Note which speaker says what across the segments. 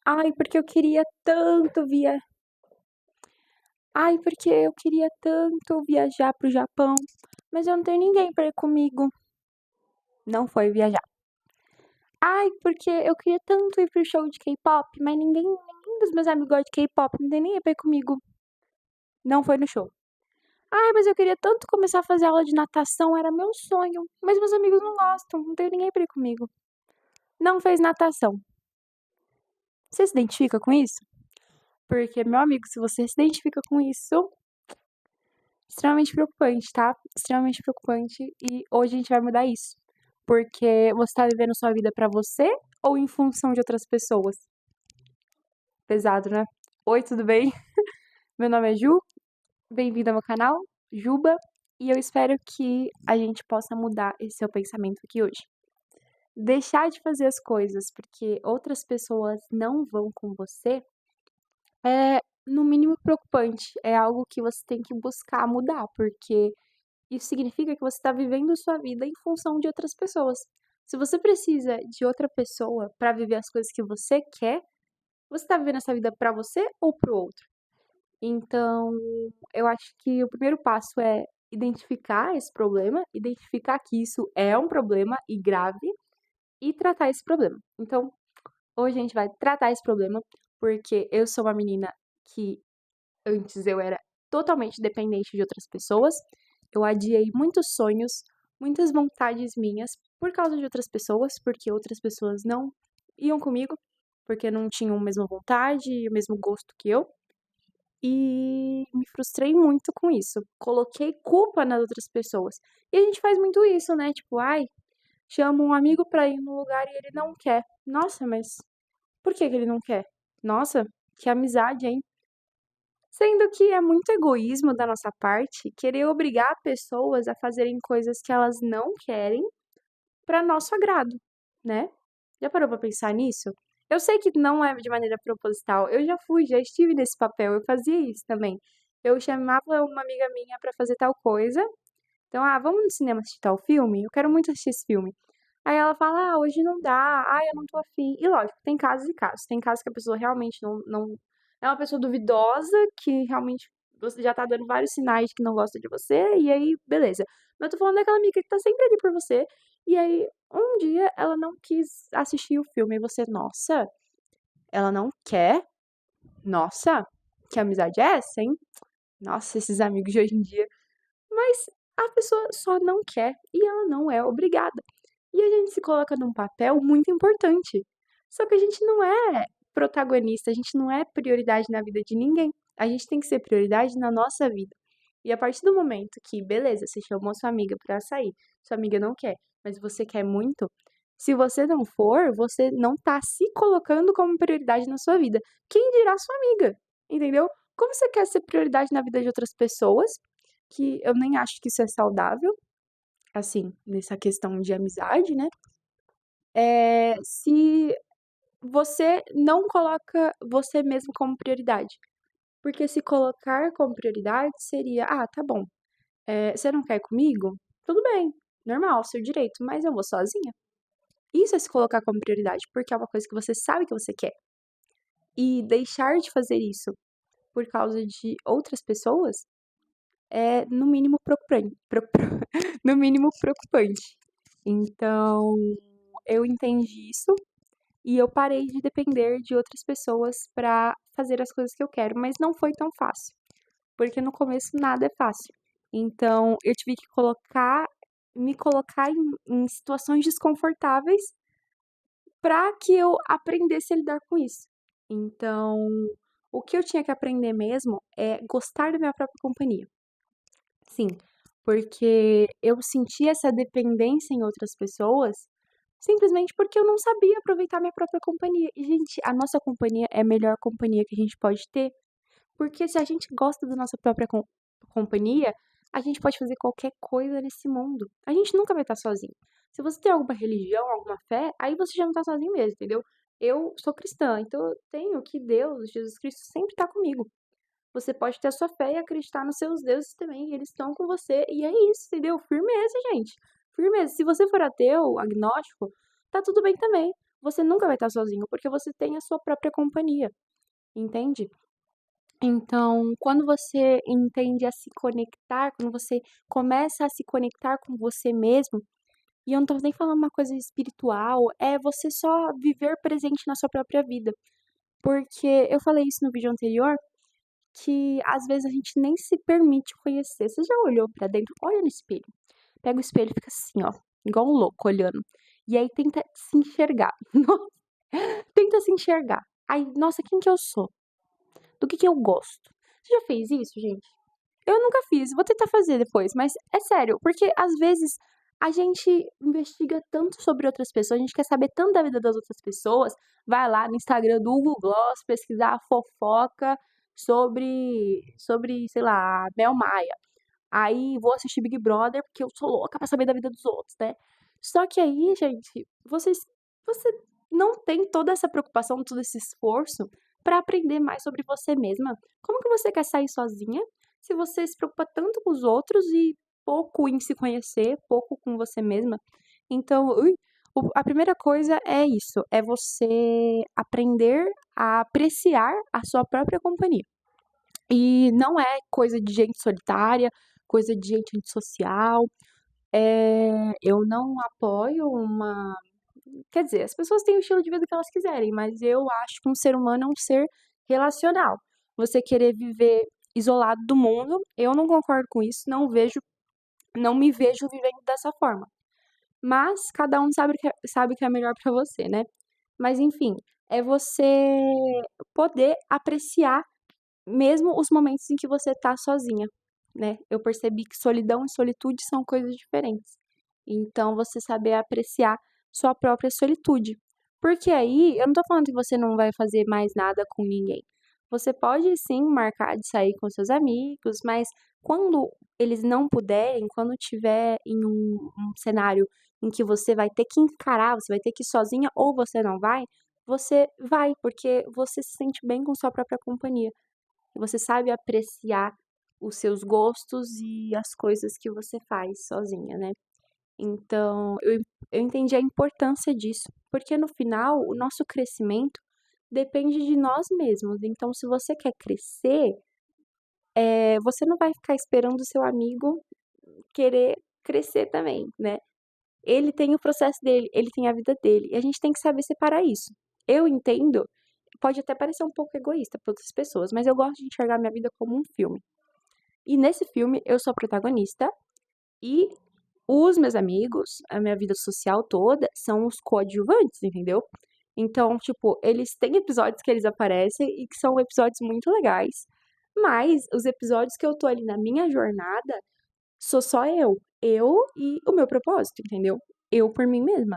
Speaker 1: Ai, porque eu queria tanto via Ai, porque eu queria tanto viajar para o Japão, mas eu não tenho ninguém para ir comigo. Não foi viajar. Ai, porque eu queria tanto ir pro show de K-pop, mas ninguém dos meus amigos gosta de K-pop, não tem ninguém pra ir comigo. Não foi no show. Ai, mas eu queria tanto começar a fazer aula de natação, era meu sonho, mas meus amigos não gostam, não tem ninguém pra ir comigo. Não fez natação. Você se identifica com isso? Porque, meu amigo, se você se identifica com isso, extremamente preocupante, tá? Extremamente preocupante. E hoje a gente vai mudar isso. Porque você tá vivendo sua vida pra você ou em função de outras pessoas? Pesado, né? Oi, tudo bem? Meu nome é Ju, bem-vindo ao meu canal, Juba, e eu espero que a gente possa mudar esse seu pensamento aqui hoje. Deixar de fazer as coisas porque outras pessoas não vão com você é, no mínimo, preocupante. É algo que você tem que buscar mudar, porque isso significa que você está vivendo sua vida em função de outras pessoas. Se você precisa de outra pessoa para viver as coisas que você quer, você está vivendo essa vida para você ou para o outro? Então, eu acho que o primeiro passo é identificar esse problema, identificar que isso é um problema e grave e tratar esse problema. Então, hoje a gente vai tratar esse problema, porque eu sou uma menina que antes eu era totalmente dependente de outras pessoas. Eu adiei muitos sonhos, muitas vontades minhas por causa de outras pessoas, porque outras pessoas não iam comigo, porque não tinham a mesma vontade e o mesmo gosto que eu. E me frustrei muito com isso. Coloquei culpa nas outras pessoas. E a gente faz muito isso, né? Tipo, ai, chama um amigo pra ir num lugar e ele não quer. Nossa, mas por que que ele não quer? Nossa, que amizade, hein? Sendo que é muito egoísmo da nossa parte querer obrigar pessoas a fazerem coisas que elas não querem para nosso agrado, né? Já parou pra pensar nisso? Eu sei que não é de maneira proposital. Eu já estive nesse papel, eu fazia isso também. Eu chamava uma amiga minha pra fazer tal coisa. Então, vamos no cinema assistir tal filme? Eu quero muito assistir esse filme. Aí ela fala, hoje não dá, eu não tô afim. E lógico, tem casos e casos. Tem casos que a pessoa realmente não é uma pessoa duvidosa, que realmente você já tá dando vários sinais de que não gosta de você, e aí, beleza. Mas eu tô falando daquela amiga que tá sempre ali por você, e aí, um dia ela não quis assistir o filme, e você, nossa, ela não quer? Nossa, que amizade é essa, hein? Nossa, esses amigos de hoje em dia. Mas a pessoa só não quer, e ela não é obrigada. E a gente se coloca num papel muito importante. Só que a gente não é protagonista, a gente não é prioridade na vida de ninguém. A gente tem que ser prioridade na nossa vida. E a partir do momento que, beleza, você chamou sua amiga pra sair, sua amiga não quer, mas você quer muito, se você não for, você não tá se colocando como prioridade na sua vida. Quem dirá sua amiga? Entendeu? Como você quer ser prioridade na vida de outras pessoas, que eu nem acho que isso é saudável, assim, nessa questão de amizade, né? Se você não coloca você mesmo como prioridade. Porque se colocar como prioridade seria, tá bom, você não quer ir comigo? Tudo bem, normal, seu direito, mas eu vou sozinha. Isso é se colocar como prioridade, porque é uma coisa que você sabe que você quer. E deixar de fazer isso por causa de outras pessoas é, no mínimo, preocupante. No mínimo, preocupante. Então, eu entendi isso. E eu parei de depender de outras pessoas pra fazer as coisas que eu quero, mas não foi tão fácil, porque no começo nada é fácil. Então eu tive que me colocar em situações desconfortáveis pra que eu aprendesse a lidar com isso. Então, o que eu tinha que aprender mesmo é gostar da minha própria companhia. Sim, porque eu senti essa dependência em outras pessoas simplesmente porque eu não sabia aproveitar minha própria companhia. E, gente, a nossa companhia é a melhor companhia que a gente pode ter. Porque se a gente gosta da nossa própria companhia, a gente pode fazer qualquer coisa nesse mundo. A gente nunca vai estar sozinho. Se você tem alguma religião, alguma fé, aí você já não tá sozinho mesmo, entendeu? Eu sou cristã, então eu tenho que Deus, Jesus Cristo, sempre está comigo. Você pode ter a sua fé e acreditar nos seus deuses também, eles estão com você, e é isso, entendeu? Firmeza, gente. Firmeza. Se você for ateu, agnóstico, tá tudo bem também. você nunca vai estar sozinho, porque você tem a sua própria companhia, entende? Então, quando você entende a se conectar, quando você começa a se conectar com você mesmo, e eu não tô nem falando uma coisa espiritual, é você só viver presente na sua própria vida. Porque eu falei isso no vídeo anterior, que às vezes a gente nem se permite conhecer. Você já olhou pra dentro? Olha no espelho. Pega o espelho e fica assim, ó, igual um louco olhando. E aí tenta se enxergar. Tenta se enxergar. Aí, nossa, quem que eu sou? Do que eu gosto? Você já fez isso, gente? Eu nunca fiz, vou tentar fazer depois, mas é sério, porque às vezes a gente investiga tanto sobre outras pessoas, a gente quer saber tanto da vida das outras pessoas, vai lá no Instagram do Google Gloss pesquisar fofoca sobre, sei lá, Mel Maia. Aí vou assistir Big Brother porque eu sou louca pra saber da vida dos outros, né? Só que aí, gente, você não tem toda essa preocupação, todo esse esforço pra aprender mais sobre você mesma. Como que você quer sair sozinha se você se preocupa tanto com os outros e pouco em se conhecer, pouco com você mesma? Então, a primeira coisa é isso, é você aprender a apreciar a sua própria companhia. E não é coisa de gente solitária, coisa de gente antissocial. Eu não apoio uma. Quer dizer, as pessoas têm o estilo de vida que elas quiserem, mas eu acho que um ser humano é um ser relacional. Você querer viver isolado do mundo, eu não concordo com isso, não me vejo vivendo dessa forma. Mas cada um sabe o que é melhor pra você, né? Mas enfim, é você poder apreciar mesmo os momentos em que você tá sozinha, né? Eu percebi que solidão e solitude são coisas diferentes. Então, você saber apreciar sua própria solitude. Porque aí, eu não tô falando que você não vai fazer mais nada com ninguém. Você pode sim marcar de sair com seus amigos, mas quando eles não puderem, quando tiver em um cenário em que você vai ter que encarar, você vai ter que ir sozinha ou você vai, porque você se sente bem com sua própria companhia. Você sabe apreciar os seus gostos e as coisas que você faz sozinha, né? Então, eu entendi a importância disso, porque no final, o nosso crescimento depende de nós mesmos. Então, se você quer crescer, você não vai ficar esperando o seu amigo querer crescer também, né? Ele tem o processo dele, ele tem a vida dele, e a gente tem que saber separar isso. Eu entendo, pode até parecer um pouco egoísta para outras pessoas, mas eu gosto de enxergar minha vida como um filme. E nesse filme eu sou a protagonista e os meus amigos, a minha vida social toda, são os coadjuvantes, entendeu? Então, tipo, eles têm episódios que eles aparecem e que são episódios muito legais, mas os episódios que eu tô ali na minha jornada sou só eu e o meu propósito, entendeu? Eu por mim mesma.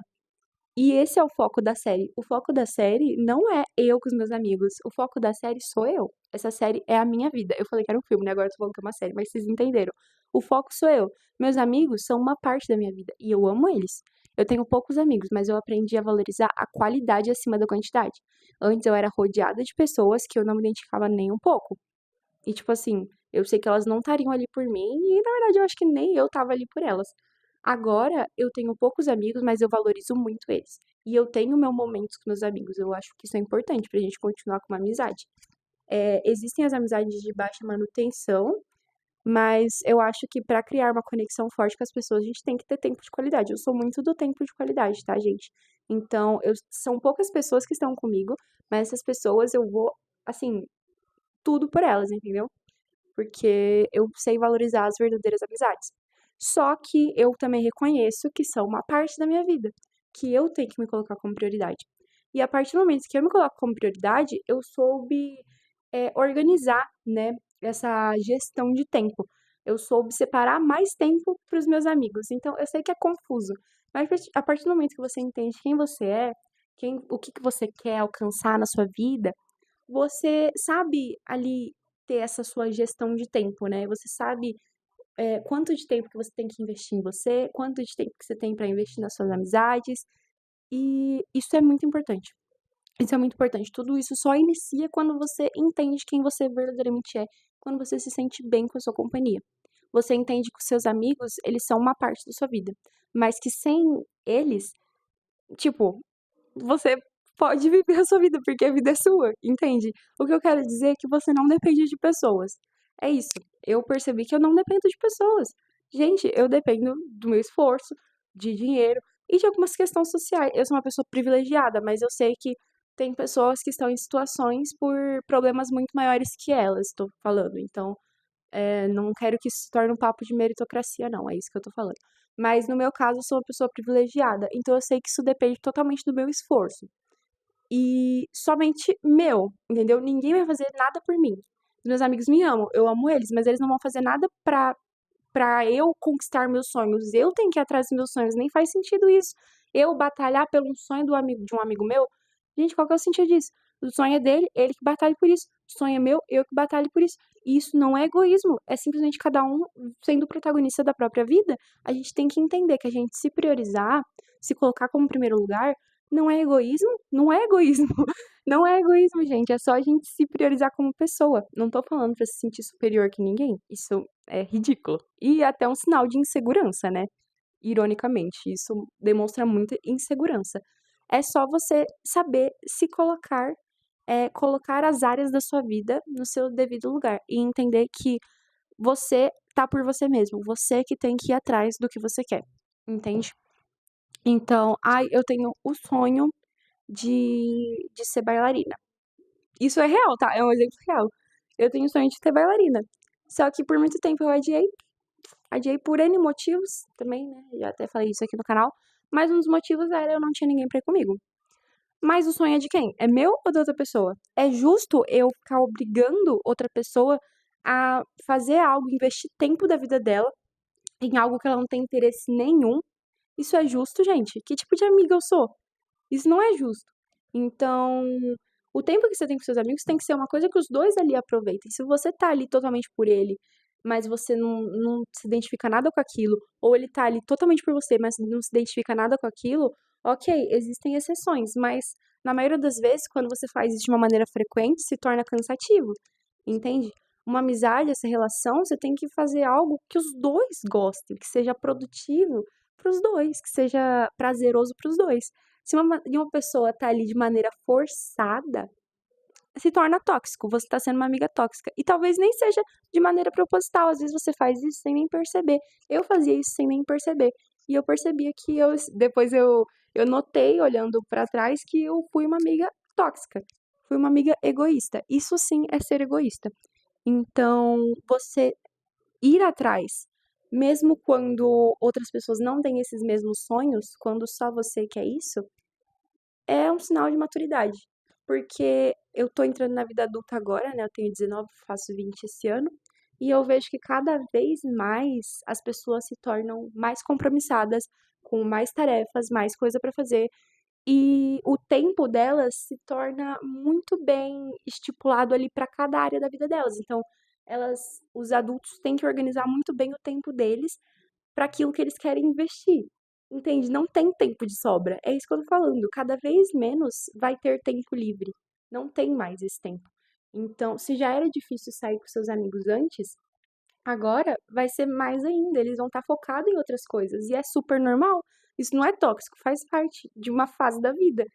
Speaker 1: E esse é o foco da série. O foco da série não é eu com os meus amigos. O foco da série sou eu. Essa série é a minha vida. Eu falei que era um filme, né? Agora eu tô falando que é uma série, mas vocês entenderam. O foco sou eu. Meus amigos são uma parte da minha vida e eu amo eles. Eu tenho poucos amigos, mas eu aprendi a valorizar a qualidade acima da quantidade. Antes eu era rodeada de pessoas que eu não me identificava nem um pouco. E tipo assim, eu sei que elas não estariam ali por mim e na verdade eu acho que nem eu tava ali por elas. Agora eu tenho poucos amigos, mas eu valorizo muito eles. E eu tenho meu momentos com meus amigos. Eu acho que isso é importante pra gente continuar com uma amizade. Existem as amizades de baixa manutenção, mas eu acho que pra criar uma conexão forte com as pessoas, a gente tem que ter tempo de qualidade. Eu sou muito do tempo de qualidade, tá, gente? Então, são poucas pessoas que estão comigo, mas essas pessoas eu vou, assim, tudo por elas, entendeu? Porque eu sei valorizar as verdadeiras amizades. Só que eu também reconheço que são uma parte da minha vida, que eu tenho que me colocar como prioridade. E a partir do momento que eu me coloco como prioridade, eu soube organizar, né, essa gestão de tempo. Eu soube separar mais tempo para os meus amigos. Então, eu sei que é confuso, mas a partir do momento que você entende quem você é, o que que você quer alcançar na sua vida, você sabe ali ter essa sua gestão de tempo, né? Você sabe, quanto de tempo que você tem que investir em você, quanto de tempo que você tem para investir nas suas amizades, e isso é muito importante. Isso é muito importante. Tudo isso só inicia quando você entende quem você verdadeiramente é, quando você se sente bem com a sua companhia. Você entende que os seus amigos, eles são uma parte da sua vida, mas que sem eles, tipo, você pode viver a sua vida, porque a vida é sua, entende? O que eu quero dizer é que você não depende de pessoas. É isso. Eu percebi que eu não dependo de pessoas. Gente, eu dependo do meu esforço, de dinheiro e de algumas questões sociais. Eu sou uma pessoa privilegiada, mas eu sei que tem pessoas que estão em situações por problemas muito maiores que elas, estou falando. Então, não quero que isso se torne um papo de meritocracia, não, é isso que eu tô falando. Mas no meu caso, eu sou uma pessoa privilegiada, então eu sei que isso depende totalmente do meu esforço. E somente meu, entendeu? Ninguém vai fazer nada por mim. Meus amigos me amam, eu amo eles, mas eles não vão fazer nada pra eu conquistar meus sonhos. Eu tenho que ir atrás dos meus sonhos, nem faz sentido isso. Eu batalhar pelo sonho de um amigo meu. Gente, qual que é o sentido disso? O sonho é dele, ele que batalha por isso. O sonho é meu, eu que batalho por isso. E isso não é egoísmo, é simplesmente cada um sendo o protagonista da própria vida. A gente tem que entender que a gente se priorizar, se colocar como primeiro lugar, não é egoísmo? Não é egoísmo. Não é egoísmo, gente. É só a gente se priorizar como pessoa. Não tô falando pra se sentir superior que ninguém. Isso é ridículo. E até um sinal de insegurança, né? Ironicamente, isso demonstra muita insegurança. É só você saber se colocar, colocar as áreas da sua vida no seu devido lugar e entender que você tá por você mesmo, você que tem que ir atrás do que você quer, entende? Então, ai, eu tenho o sonho de ser bailarina. Isso é real, tá? É um exemplo real. Eu tenho o sonho de ser bailarina. Só que por muito tempo eu adiei. Adiei por N motivos também, né? Já até falei isso aqui no canal. Mas um dos motivos era eu não tinha ninguém pra ir comigo. Mas o sonho é de quem? É meu ou da outra pessoa? É justo eu ficar obrigando outra pessoa a fazer algo, investir tempo da vida dela em algo que ela não tem interesse nenhum? Isso é justo, gente? Que tipo de amiga eu sou? Isso não é justo. Então, o tempo que você tem com seus amigos tem que ser uma coisa que os dois ali aproveitem. Se você tá ali totalmente por ele, mas você não se identifica nada com aquilo, ou ele tá ali totalmente por você, mas não se identifica nada com aquilo, ok, existem exceções, mas na maioria das vezes, quando você faz isso de uma maneira frequente, se torna cansativo, entende? Uma amizade, essa relação, você tem que fazer algo que os dois gostem, que seja produtivo para os dois, que seja prazeroso para os dois. Se uma pessoa tá ali de maneira forçada, se torna tóxico, você tá sendo uma amiga tóxica. E talvez nem seja de maneira proposital, às vezes você faz isso sem nem perceber. Eu fazia isso sem nem perceber. E eu percebia que depois eu notei, olhando pra trás, que eu fui uma amiga tóxica. Fui uma amiga egoísta. Isso sim é ser egoísta. Então, você ir atrás, mesmo quando outras pessoas não têm esses mesmos sonhos, quando só você quer isso, é um sinal de maturidade. Porque eu tô entrando na vida adulta agora, né? Eu tenho 19, faço 20 esse ano. E eu vejo que cada vez mais as pessoas se tornam mais compromissadas, com mais tarefas, mais coisa pra fazer. E o tempo delas se torna muito bem estipulado ali pra cada área da vida delas. Então, os adultos têm que organizar muito bem o tempo deles para aquilo que eles querem investir. Entende? Não tem tempo de sobra. É isso que eu tô falando. Cada vez menos vai ter tempo livre. Não tem mais esse tempo. Então, se já era difícil sair com seus amigos antes, agora vai ser mais ainda. Eles vão estar focados em outras coisas. E é super normal. Isso não é tóxico, faz parte de uma fase da vida.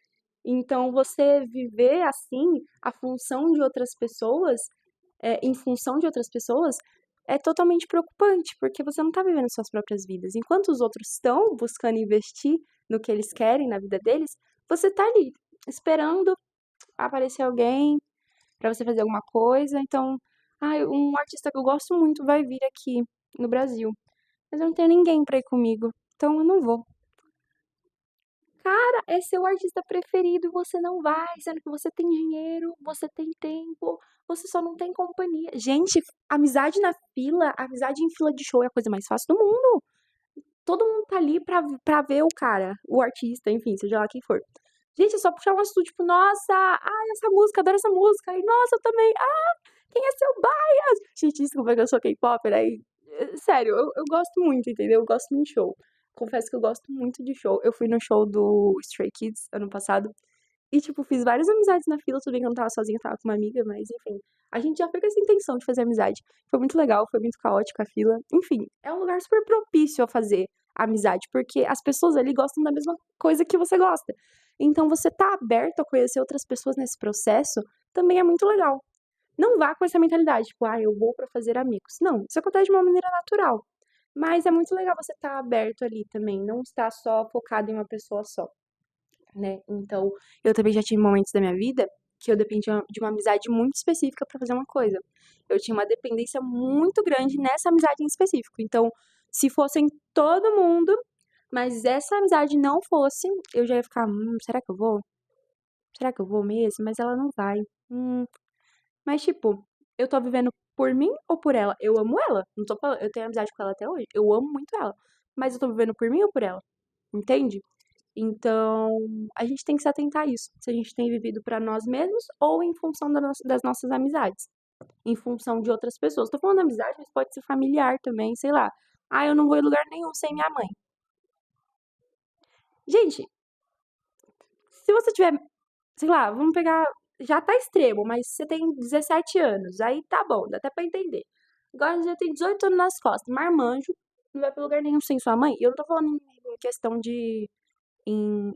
Speaker 1: Então, você viver assim, a função de outras pessoas, em função de outras pessoas, é totalmente preocupante, porque você não tá vivendo suas próprias vidas. Enquanto os outros estão buscando investir no que eles querem na vida deles, você tá ali, esperando aparecer alguém pra você fazer alguma coisa. Então, um artista que eu gosto muito vai vir aqui no Brasil, mas eu não tenho ninguém pra ir comigo, então eu não vou. Cara, é seu artista preferido e você não vai, sendo que você tem dinheiro, você tem tempo, você só não tem companhia. Gente, amizade na fila, amizade em fila de show é a coisa mais fácil do mundo. Todo mundo tá ali pra ver o cara, o artista, enfim, seja lá quem for. Gente, é só puxar um assunto, tipo, nossa, ai, essa música, adoro essa música, e nossa, eu também, quem é seu bias? Gente, desculpa que eu sou K-popper, aí, sério, eu gosto muito, entendeu? Eu gosto muito de show. Confesso que eu gosto muito de show. Eu fui no show do Stray Kids ano passado e, tipo, fiz várias amizades na fila. Tudo bem que eu não tava sozinha, eu tava com uma amiga, mas enfim. A gente já foi com essa intenção de fazer amizade. Foi muito legal, foi muito caótica a fila. Enfim, é um lugar super propício a fazer amizade, porque as pessoas ali gostam da mesma coisa que você gosta. Então, você tá aberto a conhecer outras pessoas nesse processo também é muito legal. Não vá com essa mentalidade, tipo, ah, eu vou pra fazer amigos. Não, isso acontece de uma maneira natural. Mas é muito legal você estar aberto ali também, não estar só focado em uma pessoa só, né? Então, eu também já tive momentos da minha vida que eu dependia de uma amizade muito específica pra fazer uma coisa. Eu tinha uma dependência muito grande nessa amizade em específico. Então, se fossem todo mundo, mas essa amizade não fosse, eu já ia ficar, será que eu vou? Será que eu vou mesmo? Mas ela não vai. Mas, tipo, eu tô vivendo por mim ou por ela? Eu amo ela. Não tô falando, eu tenho amizade com ela até hoje. Eu amo muito ela. Mas eu tô vivendo por mim ou por ela? Entende? Então, a gente tem que se atentar a isso. Se a gente tem vivido pra nós mesmos ou em função das nossas amizades. Em função de outras pessoas. Tô falando amizade, mas pode ser familiar também, sei lá. Ah, eu não vou em lugar nenhum sem minha mãe. Gente, se você tiver, sei lá, vamos pegar, já tá extremo, mas você tem 17 anos, aí tá bom, dá até pra entender. Agora você já tem 18 anos nas costas, marmanjo, não vai pra lugar nenhum sem sua mãe. E eu não tô falando em questão de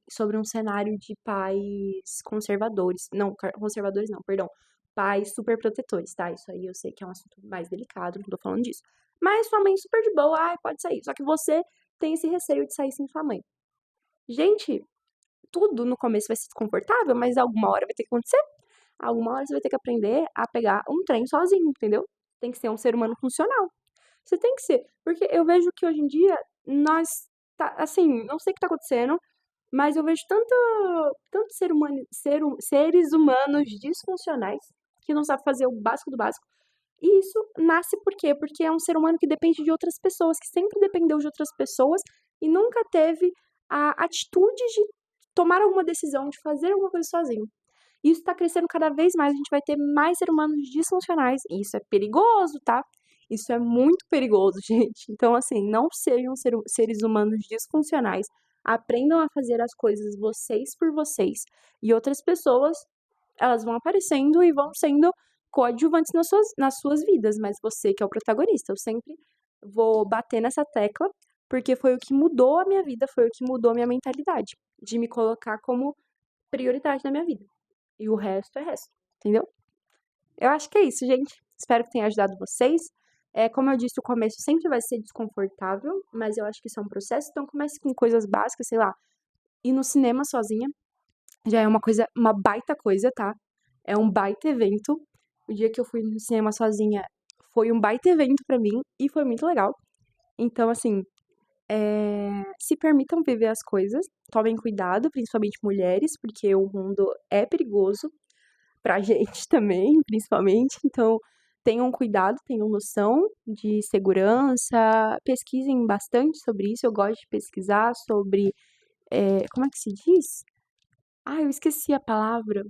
Speaker 1: sobre um cenário de pais conservadores. Não, conservadores não, perdão. Pais super protetores, tá? Isso aí eu sei que é um assunto mais delicado, não tô falando disso. Mas sua mãe super de boa, ai, pode sair. Só que você tem esse receio de sair sem sua mãe. Gente, tudo no começo vai ser desconfortável, mas alguma hora vai ter que acontecer. Alguma hora você vai ter que aprender a pegar um trem sozinho, entendeu? Tem que ser um ser humano funcional. Você tem que ser. Porque eu vejo que hoje em dia nós tá, assim, não sei o que tá acontecendo, mas eu vejo tanto seres humanos disfuncionais que não sabem fazer o básico do básico. E isso nasce por quê? Porque é um ser humano que depende de outras pessoas, que sempre dependeu de outras pessoas e nunca teve a atitude de tomar alguma decisão, de fazer alguma coisa sozinho. Isso está crescendo cada vez mais, a gente vai ter mais seres humanos disfuncionais, e isso é perigoso, tá? Isso é muito perigoso, gente. Então, assim, não sejam seres humanos disfuncionais. Aprendam a fazer as coisas vocês por vocês. E outras pessoas, elas vão aparecendo e vão sendo coadjuvantes nas suas vidas, mas você que é o protagonista. Eu sempre vou bater nessa tecla, porque foi o que mudou a minha vida, foi o que mudou a minha mentalidade, de me colocar como prioridade na minha vida. E o resto é resto, entendeu? Eu acho que é isso, gente. Espero que tenha ajudado vocês. Como eu disse, o começo sempre vai ser desconfortável, mas eu acho que isso é um processo. Então comece com coisas básicas, sei lá, ir no cinema sozinha já é uma baita coisa, tá? É um baita evento. O dia que eu fui no cinema sozinha foi um baita evento pra mim e foi muito legal. Então, assim, se permitam viver as coisas, tomem cuidado, principalmente mulheres, porque o mundo é perigoso pra gente também, principalmente. Então, tenham cuidado, tenham noção de segurança, pesquisem bastante sobre isso. Eu gosto de pesquisar sobre, como é que se diz? Ah, eu esqueci a palavra.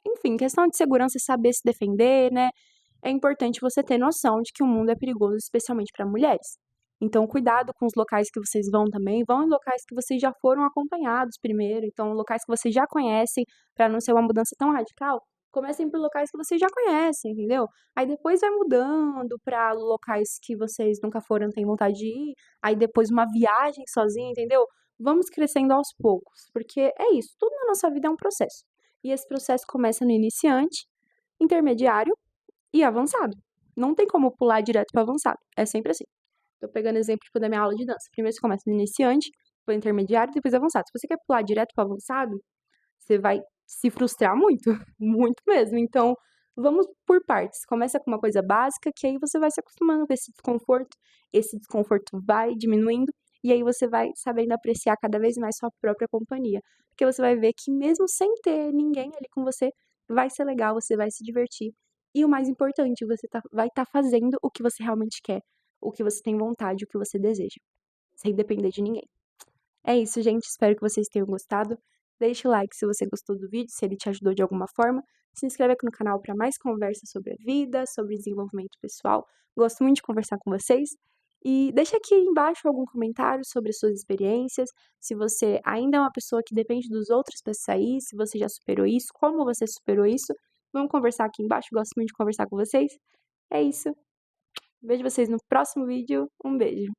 Speaker 1: Enfim, questão de segurança, saber se defender, né? É importante você ter noção de que o mundo é perigoso, especialmente para mulheres. Então, cuidado com os locais que vocês vão também. Vão em locais que vocês já foram acompanhados primeiro. Então, locais que vocês já conhecem, para não ser uma mudança tão radical. Comecem por locais que vocês já conhecem, entendeu? Aí depois vai mudando para locais que vocês nunca foram, têm vontade de ir. Aí depois uma viagem sozinha, entendeu? Vamos crescendo aos poucos, porque é isso. Tudo na nossa vida é um processo. E esse processo começa no iniciante, intermediário e avançado. Não tem como pular direto para avançado. É sempre assim. Tô pegando exemplo tipo, da minha aula de dança. Primeiro você começa no iniciante, depois intermediário, depois avançado. Se você quer pular direto para avançado, você vai se frustrar muito, muito mesmo. Então, vamos por partes. Começa com uma coisa básica, que aí você vai se acostumando com esse desconforto vai diminuindo, e aí você vai sabendo apreciar cada vez mais sua própria companhia. Porque você vai ver que mesmo sem ter ninguém ali com você, vai ser legal, você vai se divertir. E o mais importante, você vai estar fazendo o que você realmente quer, o que você tem vontade, o que você deseja, sem depender de ninguém. É isso, gente. Espero que vocês tenham gostado. Deixe o like se você gostou do vídeo, se ele te ajudou de alguma forma. Se inscreve aqui no canal para mais conversas sobre a vida, sobre desenvolvimento pessoal. Gosto muito de conversar com vocês. E deixa aqui embaixo algum comentário sobre as suas experiências, se você ainda é uma pessoa que depende dos outros para sair, se você já superou isso, como você superou isso. Vamos conversar aqui embaixo, gosto muito de conversar com vocês. É isso. Vejo vocês no próximo vídeo. Um beijo.